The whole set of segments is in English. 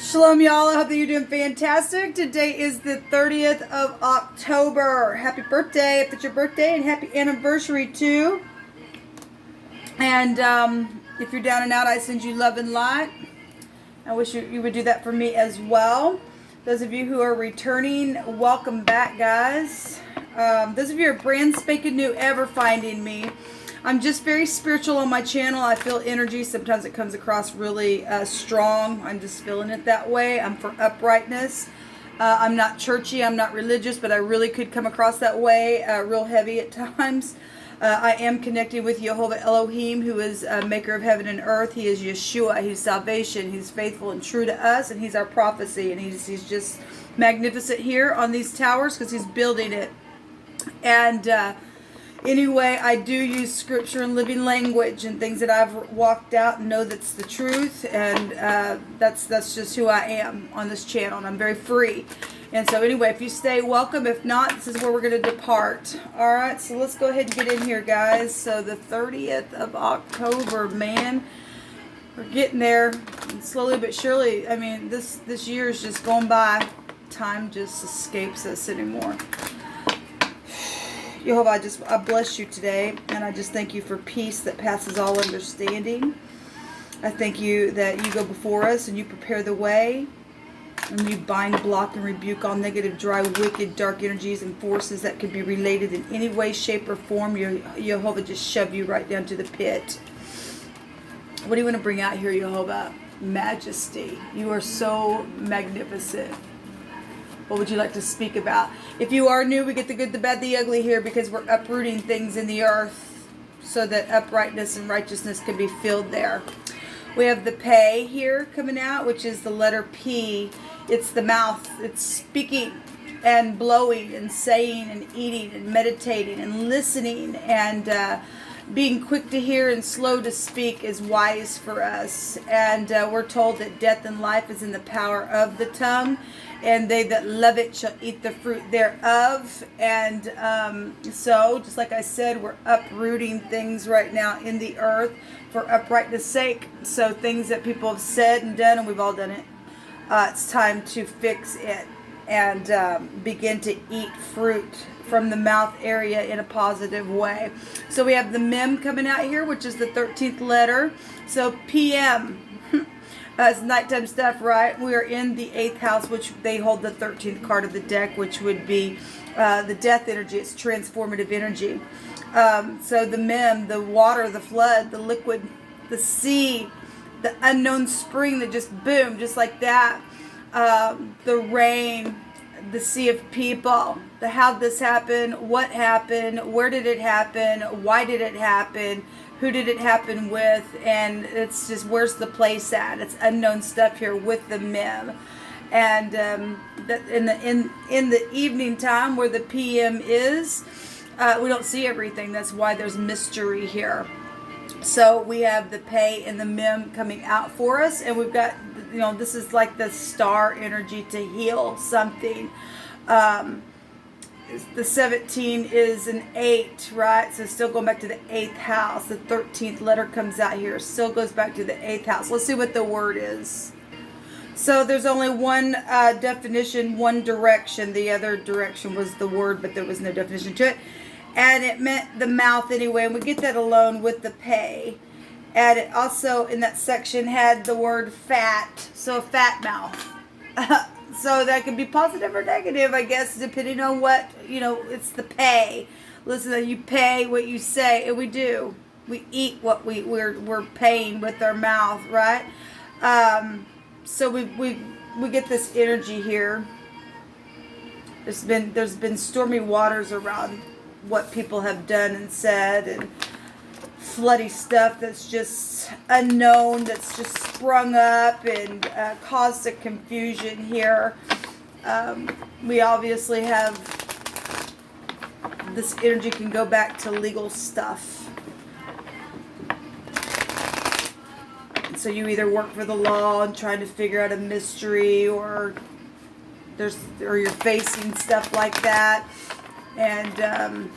Shalom, y'all. I hope that you're doing fantastic. Today is the 30th of October. Happy birthday if it's your birthday, and happy anniversary too. And if you're down and out, I send you love and light. I wish you would do that for me as well. Those of you who are returning, welcome back, guys. Those of you who are brand spanking new ever finding me, I'm just very spiritual on my channel. I feel energy. Sometimes it comes across really strong. I'm just feeling it that way. I'm for uprightness. I'm not churchy. I'm not religious, but I really could come across that way, real heavy at times. I am connected with Jehovah Elohim, who is maker of heaven and earth. He is Yeshua. He's salvation. He's faithful and true to us, and he's our prophecy. And he's just magnificent here on these towers because he's building it. And anyway, I do use scripture and living language and things that I've walked out and know that's the truth. And that's just who I am on this channel. And I'm very free. And so anyway, if you stay, welcome. If not, this is where we're going to depart. All right, so let's go ahead and get in here, guys. So the 30th of October, man, we're getting there. And slowly but surely, I mean, this year is just going by. Time just escapes us anymore. Jehovah, I bless you today, and I just thank you for peace that passes all understanding. I thank you that you go before us and you prepare the way. And you bind, block, and rebuke all negative, dry, wicked, dark energies and forces that could be related in any way, shape, or form. Jehovah, just shove you right down to the pit. What do you want to bring out here, Jehovah? Majesty. You are so magnificent. What would you like to speak about? If you are new, we get the good, the bad, the ugly here because we're uprooting things in the earth so that uprightness and righteousness can be filled there. We have the pay here coming out, which is the letter P. It's the mouth. It's speaking and blowing and saying and eating and meditating and listening and being quick to hear and slow to speak is wise for us. And we're told that death and life is in the power of the tongue, and they that love it shall eat the fruit thereof. And so, just like I said, we're uprooting things right now in the earth for uprightness sake. So things that people have said and done, and we've all done it, it's time to fix it and begin to eat fruit from the mouth area in a positive way. So we have the mem coming out here, which is the 13th letter. So PM. It's nighttime stuff, right? We are in the 8th house, which they hold the 13th card of the deck, which would be the death energy. It's transformative energy. So the mem, the water, the flood, the liquid, the sea, the unknown spring that just boom, just like that. The rain, the sea of people, the how this happened, what happened, where did it happen, why did it happen, who did it happen with, and it's just where's the place at. It's unknown stuff here with the mem. And that in the evening time where the PM is, we don't see everything. That's why there's mystery here. So we have the pay and the mem coming out for us, and we've got, this is like the star energy to heal something. The 17 is an 8, right? So still going back to the 8th house. The 13th letter comes out here. Still goes back to the 8th house. Let's see what the word is. So there's only one definition, one direction. The other direction was the word, but there was no definition to it. And it meant the mouth anyway. And we get that alone with the pay. And it also, in that section, had the word fat. So a fat mouth. So that could be positive or negative, I guess, depending on what, it's the pay. Listen, you pay what you say, and we do. We eat what we're paying with our mouth, right? So we get this energy here. There's been stormy waters around what people have done and said, and floody stuff that's just unknown, that's just sprung up and caused a confusion here. We obviously have this energy can go back to legal stuff. So you either work for the law and trying to figure out a mystery, or you're facing stuff like that. And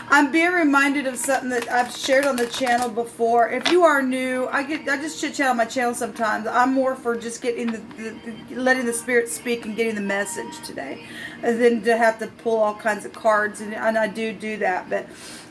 I'm being reminded of something that I've shared on the channel before. If you are new, I just chit chat on my channel sometimes. I'm more for just getting letting the Spirit speak and getting the message today, than to have to pull all kinds of cards, and I do that, but.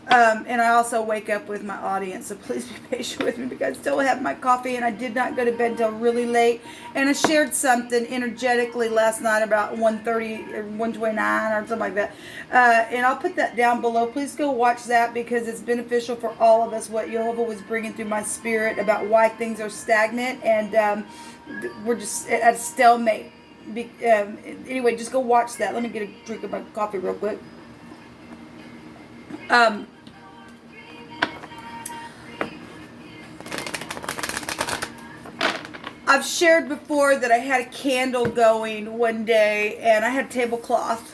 And I also wake up with my audience, so please be patient with me because I still have my coffee and I did not go to bed until really late. And I shared something energetically last night about 1:30 or 1:29 or something like that. And I'll put that down below. Please go watch that because it's beneficial for all of us what Jehovah was bringing through my spirit about why things are stagnant and we're just at a stalemate. Anyway, just go watch that. Let me get a drink of my coffee real quick. I've shared before that I had a candle going one day and I had a tablecloth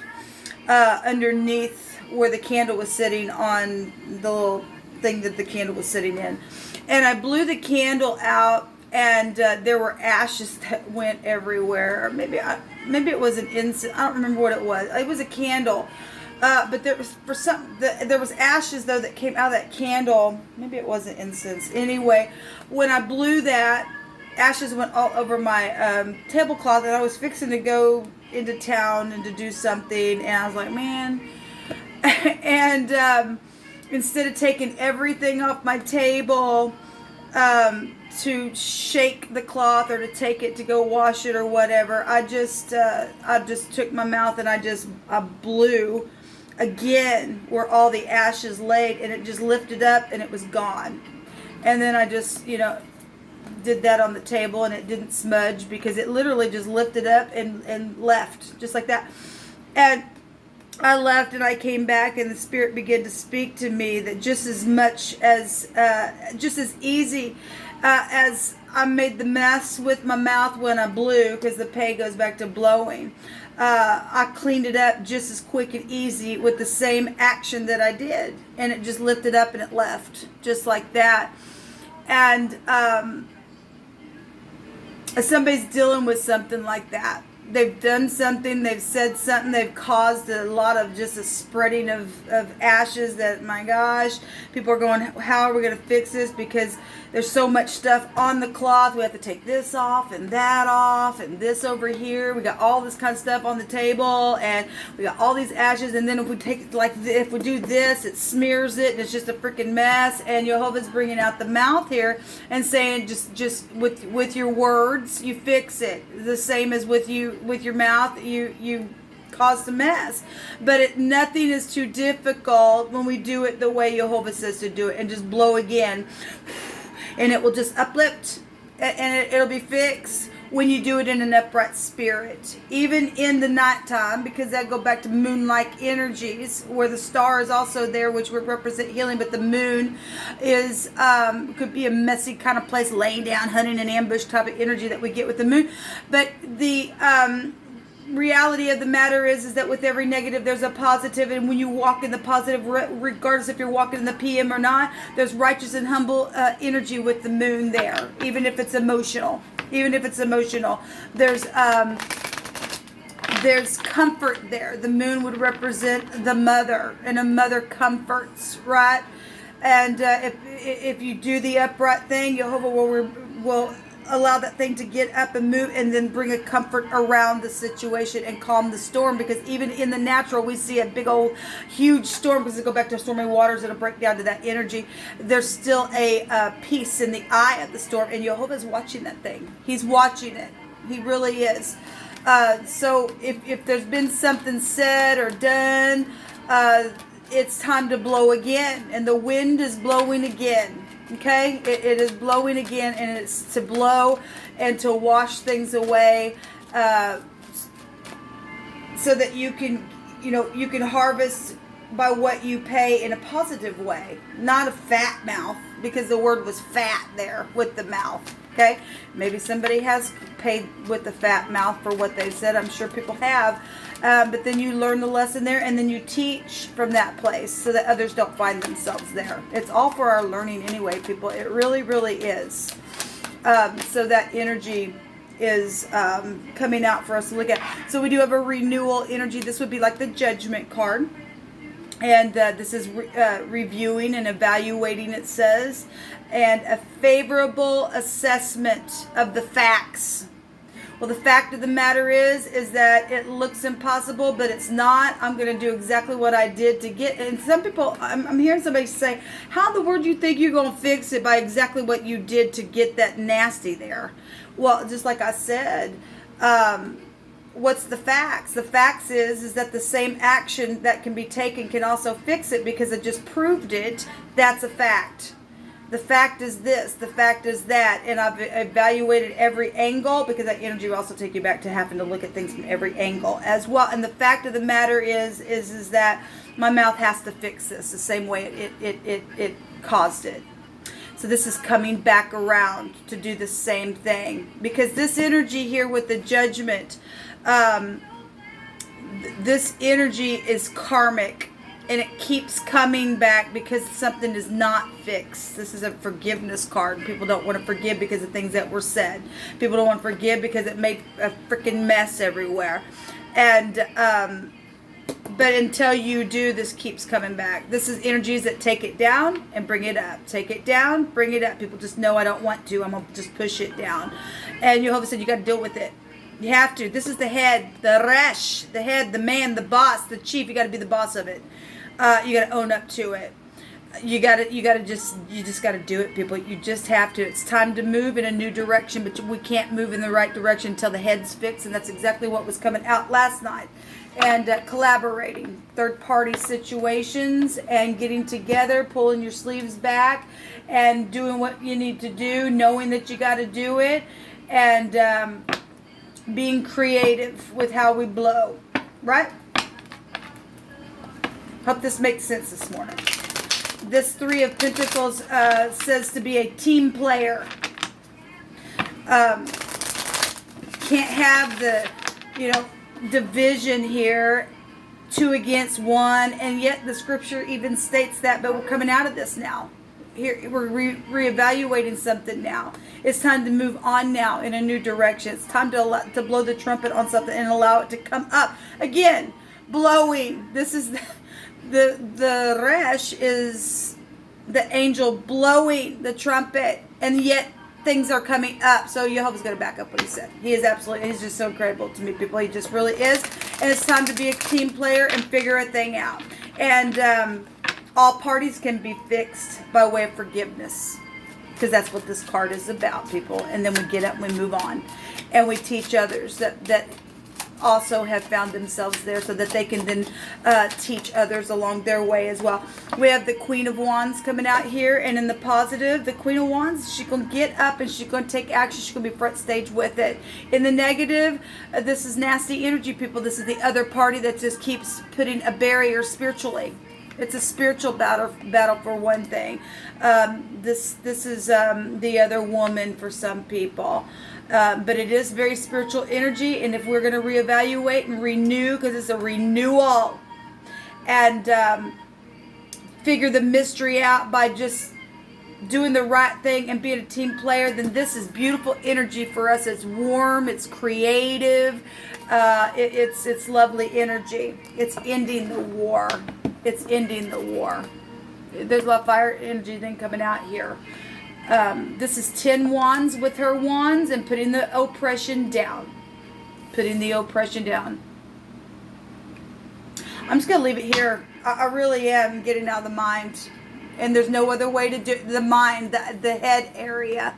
underneath where the candle was sitting on the little thing that the candle was sitting in. And I blew the candle out and there were ashes that went everywhere. Or maybe it was an incense. I don't remember what it was. It was a candle. But there was there was ashes though that came out of that candle. Maybe it wasn't incense. Anyway, when I blew that, ashes went all over my tablecloth, and I was fixing to go into town and to do something, and I was like, man. And instead of taking everything off my table to shake the cloth or to take it to go wash it or whatever, I just took my mouth and I blew again where all the ashes laid, and it just lifted up and it was gone. And then I just, did that on the table, and it didn't smudge because it literally just lifted up and left just like that. And I left and I came back, and the Spirit began to speak to me that just as easy as I made the mess with my mouth when I blew, because the pay goes back to blowing, I cleaned it up just as quick and easy with the same action that I did, and it just lifted up and it left just like that. And somebody's dealing with something like that. They've done something, they've said something, they've caused a lot of just a spreading of ashes that, my gosh, people are going, how are we going to fix this? Because there's so much stuff on the cloth. We have to take this off and that off and this over here. We got all this kind of stuff on the table, and we got all these ashes, and then if we take it like this, if we do this, it smears it, and it's just a freaking mess. And Jehovah's bringing out the mouth here and saying, just with your words, you fix it. The same as with your mouth, you caused a mess. But nothing is too difficult when we do it the way Jehovah says to do it, and just blow again, and it will just uplift, and it'll be fixed when you do it in an upright spirit, even in the nighttime, because that go back to moon-like energies, where the star is also there, which would represent healing, but the moon is could be a messy kind of place, laying down, hunting an ambush type of energy that we get with the moon. But the reality of the matter is that with every negative there's a positive, and when you walk in the positive, regardless if you're walking in the PM or not, there's righteous and humble energy with the moon there, even if it's emotional. There's comfort there. The moon would represent the mother, and a mother comforts, right? And if you do the upright thing, Jehovah will allow that thing to get up and move, and then bring a comfort around the situation and calm the storm. Because even in the natural, we see a big old huge storm, because they go back to stormy waters, it'll break down to that energy. There's still a peace in the eye of the storm, and Jehovah's watching that thing. He's watching it. He really is. So if there's been something said or done, it's time to blow again, and the wind is blowing again. Okay, it is blowing again, and it's to blow and to wash things away, so that you can harvest by what you pay in a positive way, not a fat mouth, because the word was fat there with the mouth. Okay, maybe somebody has paid with the fat mouth for what they said. I'm sure people have. But then you learn the lesson there, and then you teach from that place so that others don't find themselves there. It's all for our learning anyway, people. It really, really is. So that energy is coming out for us to look at. So we do have a renewal energy. This would be like the judgment card. And this is reviewing and evaluating, it says, and a favorable assessment of the facts. Well, the fact of the matter is that it looks impossible, but it's not. I'm going to do exactly what I did to get. And some people, I'm hearing somebody say, how in the world do you think you're going to fix it by exactly what you did to get that nasty there? Well, just like I said, what's the facts? The facts is that the same action that can be taken can also fix it, because I just proved it. That's a fact. The fact is this, the fact is that, and I've evaluated every angle, because that energy will also take you back to having to look at things from every angle as well. And the fact of the matter is that my mouth has to fix this the same way it caused it. So this is coming back around to do the same thing, because this energy here with the judgment, this energy is karmic. And it keeps coming back because something is not fixed. This is a forgiveness card. People don't want to forgive because of things that were said. People don't want to forgive because it made a freaking mess everywhere. And but until you do, this keeps coming back. This is energies that take it down and bring it up. Take it down, bring it up. People just know I don't want to. I'm going to just push it down. And Jehovah said you got to deal with it. You have to. This is the head, the resh, the head, the man, the boss, the chief. You got to be the boss of it. You got to own up to it. You just got to do it, people. You just have to. It's time to move in a new direction, but we can't move in the right direction until the head's fixed, and that's exactly what was coming out last night. And collaborating, third-party situations, and getting together, pulling your sleeves back, and doing what you need to do, knowing that you got to do it, and being creative with how we blow, right? Hope this makes sense this morning. This Three of Pentacles says to be a team player. Can't have the, division here, 2 against 1, and yet the scripture even states that, but we're coming out of this now. Here we're reevaluating something now. It's time to move on now in a new direction. It's time to blow the trumpet on something and allow it to come up. Again, blowing. This is the resh is the angel blowing the trumpet, and yet things are coming up. So Jehovah's going to back up what he said. He is absolutely, he's just so incredible to me, people. He just really is. And it's time to be a team player and figure a thing out. And all parties can be fixed by way of forgiveness, because that's what this card is about, people. And then we get up and we move on, and we teach others that also have found themselves there, so that they can then teach others along their way as well. We have the Queen of Wands coming out here, and in the positive, the Queen of Wands, she's going to get up and she's going to take action. She's going to be front stage with it. In the negative, this is nasty energy, people. This is the other party that just keeps putting a barrier spiritually. It's a spiritual battle for one thing. This is the other woman for some people. But it is very spiritual energy, and if we're going to reevaluate and renew, because it's a renewal, and figure the mystery out by just doing the right thing and being a team player, then this is beautiful energy for us. It's warm, it's creative, it's lovely energy. It's ending the war. It's ending the war. There's a lot of fire energy then coming out here. This is 10 wands with her wands, and putting the oppression down. Putting the oppression down. I'm just going to leave it here. I really am getting out of the mind. And there's no other way to do the mind, the head area.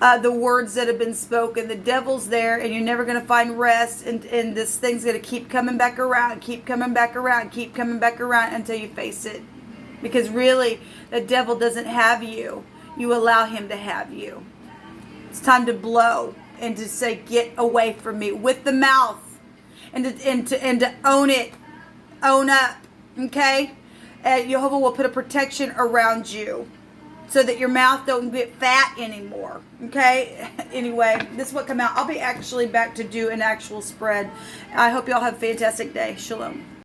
The words that have been spoken. The devil's there, and you're never going to find rest. And this thing's going to keep coming back around, keep coming back around, keep coming back around until you face it. Because really, the devil doesn't have you. You allow him to have you. It's time to blow and to say, get away from me, with the mouth, and to own it, own up. Okay, Jehovah will put a protection around you so that your mouth don't get fat anymore. Okay. Anyway, this is what come out. I'll be actually back to do an actual spread. I hope y'all have a fantastic day. Shalom.